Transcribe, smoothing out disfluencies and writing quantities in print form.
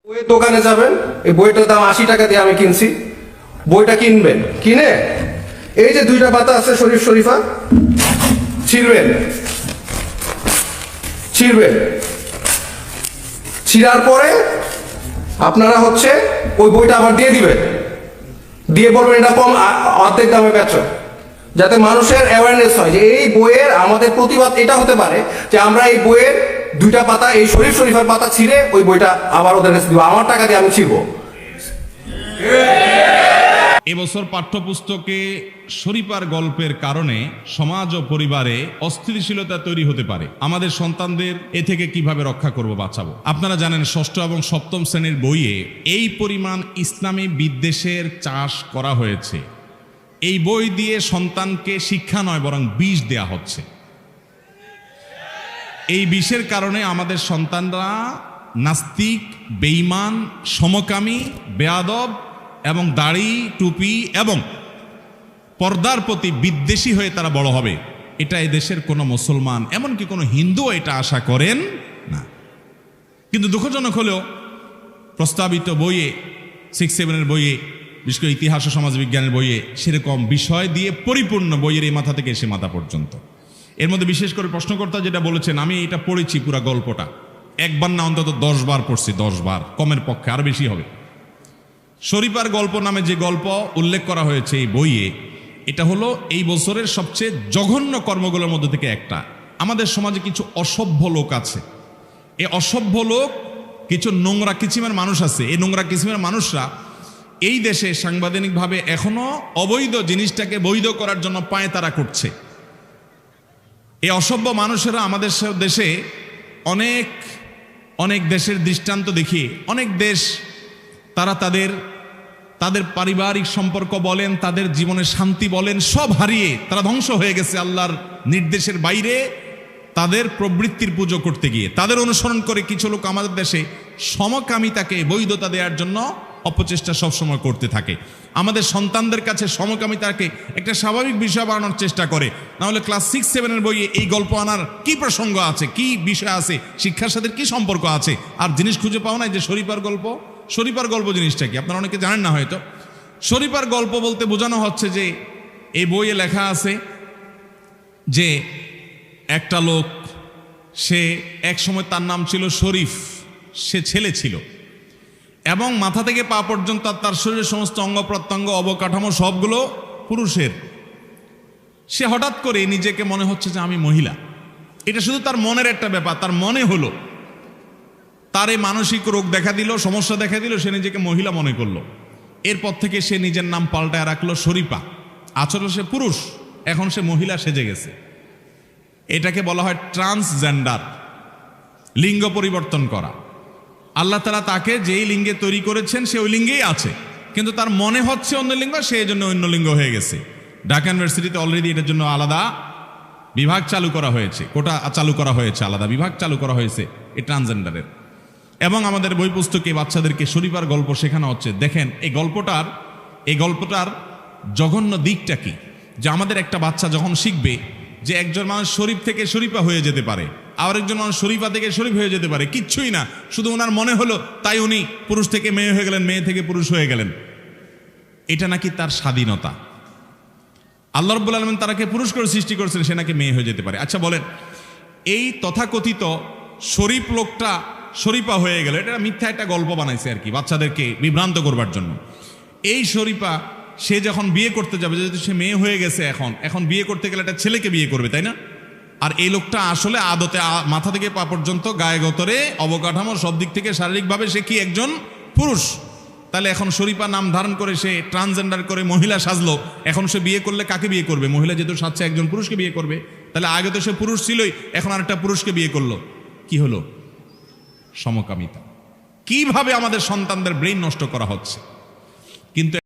বইয়ের দোকানে যাবেন, এই বইটার দাম 80 টাকা দিয়ে আমি কিনছি। বইটা কিনবেন, কিনে এই যে দুইটা পাতা আছে শরীফ শরীফা, ছিঁড়বেন, ছিঁড়ার পরে আপনারা ওই বইটা আবার দিয়ে দিবেন, দিয়ে বলবেন এটা কম, অর্ধেক দামে বেচো, যাতে মানুষের অ্যাওয়ারনেস হয় যে এই বইয়ের আমাদের প্রতিবাদ এটা হতে পারে যে আমরা এই বইয়ের দুইটা পাতা, এই শরীফ শরীফের পাতা ছিঁড়ে ওই বইটা আবার ওদের কাছে দিব, আমার টাকা দিয়ে আমি ছিঁড়বো। এবছর পাঠ্যপুস্তকে শরীফার গল্পের কারণে সমাজ ও পরিবারে অস্থিতিশীলতা তৈরি হতে পারে। আমাদের সন্তানদের এ থেকে কিভাবে রক্ষা করব, বাঁচাবো? আপনারা জানেন ষষ্ঠ এবং সপ্তম শ্রেণীর বইয়ে এই পরিমাণ ইসলামী বিদ্বেষের চাষ করা হয়েছে। এই বই দিয়ে সন্তানকে শিক্ষা নয় বরং বিষ দেয়া হচ্ছে। এই বিষের কারণে আমাদের সন্তানরা নাস্তিক, বেঈমান, সমকামী, বেয়াদব এবং দাড়ি, টুপি এবং পর্দার প্রতি বিদ্বেষী হয়ে তারা বড় হবে। এটা এই দেশের কোনো মুসলমান, এমনকি কোনো হিন্দুও এটা আশা করেন না। কিন্তু দুঃখজনক হলেও প্রস্তাবিত বইয়ে, 6-7 বইয়ে, বিশেষ করে ইতিহাস ও সমাজবিজ্ঞানের বইয়ে সেরকম বিষয় দিয়ে পরিপূর্ণ, বইয়ের এই মাথা থেকে এসে মাথা পর্যন্ত। এর মধ্যে বিশেষ করে প্রশ্নকর্তা যেটা বলেছেন, আমি এটা পড়েছি পুরো গল্পটা, একবার না অন্তত 10 বার পড়ছি, 10 বার, কমের পক্ষে আরো বেশি হবে। শরীফার গল্প নামে যে গল্প উল্লেখ করা হয়েছে এই বইয়ে, এটা হলো এই বছরের সবচেয়ে জঘন্য কর্মগুলোর মধ্যে থেকে একটা। আমাদের সমাজে কিছু অসভ্য লোক আছে, এই অসভ্য লোক, কিছু নোংরা কিচিমের মানুষ আছে। এই নোংরা কিচিমের মানুষরা এই দেশে সাংবিধানিকভাবে এখনো অবৈধ জিনিসটাকে বৈধ করার জন্য পায়তারা করছে। এই অসভ্য মানুষেরা আমাদের দেশে অনেক অনেক দেশের দৃষ্টান্ত দেখিয়ে, অনেক দেশ তারা তাদের পারিবারিক সম্পর্ক বলেন, তাদের জীবনের শান্তি বলেন, সব হারিয়ে তারা ধ্বংস হয়ে গেছে আল্লাহর নির্দেশের বাইরে তাদের প্রবৃত্তির পুজো করতে গিয়ে। তাদের অনুসরণ করে কিছু লোক আমাদের দেশে সমকামিতাকে বৈধতা দেওয়ার জন্য অপচেষ্টা সবসময় করতে থাকে। আমাদের সন্তানদের কাছে সমকামিতাকে একটা স্বাভাবিক বিষয় বানানোর চেষ্টা করে। নাহলে ক্লাস 6-7 বইয়ে এই গল্প আনার কি প্রসঙ্গ আছে, কি বিষয় আছে, শিক্ষার সাথে কি সম্পর্ক আছে? আর জিনিস খুঁজে পাও না যে শরীফার গল্প। শরীফার গল্প জিনিসটা কি আপনারা অনেকে জানেন না হয়তো। শরীফার গল্প বলতে বোঝানো হচ্ছে যে এই বইয়ে লেখা আছে যে একটা লোক, সে এক সময় তার নাম ছিল শরীফ, সে ছেলে ছিল এবং মাথা থেকে পা পর্যন্ত তার শরীরের সমস্ত অঙ্গ প্রত্যঙ্গ, অবকাঠামো সবগুলো পুরুষের। সে হঠাৎ করে নিজেকে মনে হচ্ছে যে আমি মহিলা। এটা শুধু তার মনের একটা ব্যাপার, তার মনে হলো, তার এই মানসিক রোগ দেখা দিল, সমস্যা দেখা দিল, সে নিজেকে মহিলা মনে করলো। এরপর থেকে সে নিজের নাম পাল্টায় রাখলো শরীফা। আসলে সে পুরুষ, এখন সে মহিলা সেজে গেছে। এটাকে বলা হয় ট্রান্সজেন্ডার, লিঙ্গ পরিবর্তন করা। আল্লাহ তাআলা তাকে যেই লিঙ্গে তৈরি করেছেন সে ওই লিঙ্গেই আছে, কিন্তু তার মনে হচ্ছে অন্য লিঙ্গ, সে এই জন্য অন্য লিঙ্গ হয়ে গেছে। ঢাকা ইউনিভার্সিটিতে অলরেডি এটার জন্য আলাদা বিভাগ চালু করা হয়েছে, কোটা চালু করা হয়েছে, আলাদা বিভাগ চালু করা হয়েছে এই ট্রান্সজেন্ডারের। এবং আমাদের বই পুস্তকে বাচ্চাদেরকে শরীফার গল্প শেখানো হচ্ছে। দেখেন এই গল্পটার জঘন্য দিকটা কি, যে আমাদের একটা বাচ্চা যখন শিখবে যে একজন মানুষ শরীফ থেকে শরীফা হয়ে যেতে পারে, আর একজন মানুষ শরীফা থেকে শরীফ হয়ে যেতে পারে, কিচ্ছুই না, শুধু ওনার মনে হলো তাই উনি পুরুষ থেকে মেয়ে হয়ে গেলেন, মেয়ে থেকে পুরুষ হয়ে গেলেন। এটা নাকি তার স্বাধীনতা। আল্লাহ রাব্বুল আলামিন তারাকে পুরুষ করে সৃষ্টি করেছেন, সে নাকি মেয়ে হয়ে যেতে পারে। আচ্ছা বলেন, এই তথাকথিত শরীফ লোকটা শরীফা হয়ে গেল, এটা মিথ্যা একটা গল্প বানাইছে আর কি, বাচ্চাদেরকে বিভ্রান্ত করবার জন্য। এই শরীফা সে যখন বিয়ে করতে যাবে, যেহেতু সে মেয়ে হয়ে গেছে, এখন বিয়ে করতে গেলে একটা ছেলেকে বিয়ে করবে, তাই না? আর এই লোকটা আসলে আদতে মাথা থেকে পা পর্যন্ত, গায়ে গতরে, অবকাঠামো সব দিক থেকে শারীরিকভাবে সে কি একজন পুরুষ। তাহলে এখন শরীফা নাম ধারণ করে সে ট্রান্সজেন্ডার করে মহিলা সাজলো, এখন সে বিয়ে করলে কাকে বিয়ে করবে? মহিলা যেহেতু সাজছে একজন পুরুষকে বিয়ে করবে, তাহলে আগে তো সে পুরুষ ছিলই, এখন আরেকটা পুরুষকে বিয়ে করলো, কি হলো? সমকামিতা। কিভাবে আমাদের সন্তানদের ব্রেইন নষ্ট করা হচ্ছে। কিন্তু